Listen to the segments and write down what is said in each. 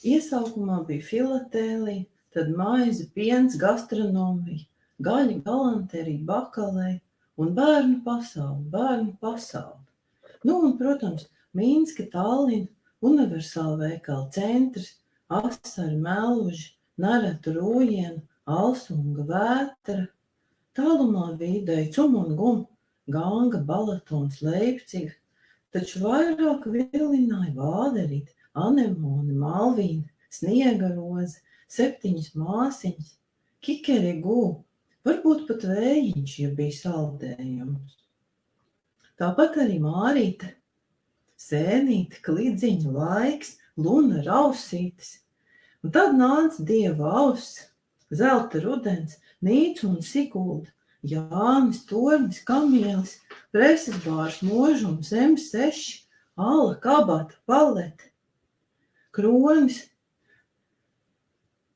Iesaukumā bija filatēlija, tad maize, piens, gastronomija, gaļa, galanterija, bakalēja un bērnu pasauli. Nu, un, protams, Minska, Tallina, universāla veikala centrs, Asari, Melluži, Naretu, Rūjiena, Alsunga, Vētra, tālumā Vīdei, Cumungum, Ganga, Balatons, Leipciga, taču vairāk vilināja Vāderīte, Anemone, Malvīna, Sniegaroze, 7 māsiņas, Kikerigū, varbūt pat Vējiņš, ja bija saldējums. Tāpat arī Mārīte, Sēnīte, Klidziņa, Laiks, Luna, Rausītes. Un tad nāca Dieva auss, Zelta rudens, Nīca un Sigulda, Jānis, Tornis, Kamielis, Preses bārs, Možums, M6, Ala, Kabata, Palete, Kronis,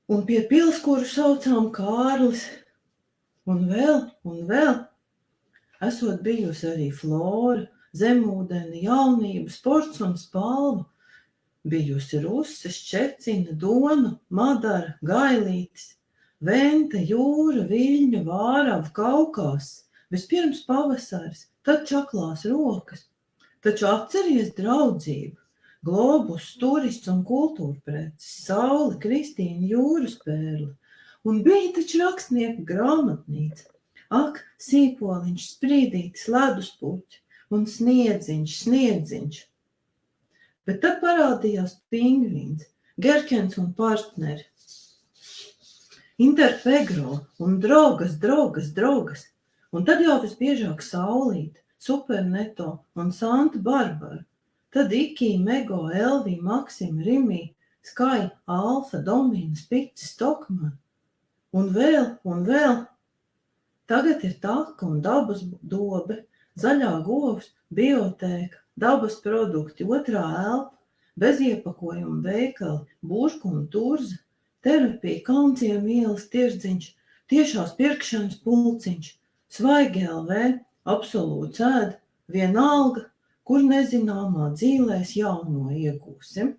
un pie pils, kuru saucām Kārlis, un vēl, esot bijusi arī Flora, Zemūdeni, Jaunība, Sports un Spalva, bijusi Ruses, Čecina, Dona, Madara, Gailītis, Vente, Jūra, Viļņa, Vārava, Kaukās, vispirms pavasaris, tad čaklās rokas. Taču atceries draudzību, Globus, Turists un kultūrpreces, Saule, Kristīna, Jūras pērle, un bija taču rakstnieku grāmatnīca. Ak, Sīpoliņš, Sprīdītis, Leduspuķi un Sniedziņš. Bet tad parādījās Pingvīns, Gerkens un partneri, Interpegro un Drogas, un tad jau visbiežāk Saulīte, Superneto un Santa Barbara, tad Ikī, Mego, Elvī, Maksima, Rimī, Skai, Alfa, Domina, Spici, Stokman, un vēl. Tagad ir Taka un Dabas dobe, Zaļā govs, Biotēka, Dabas produkti, Otrā elpa, beziepakojuma veikali, Bužku un Turza, Terapija, Kalnciem ielas tirdziņš, tiešās pirkšanas pulciņš, Svaigi LV, Absolūts ēda, vienalga, kur nezināmā dzīlēs jauno iegūsim.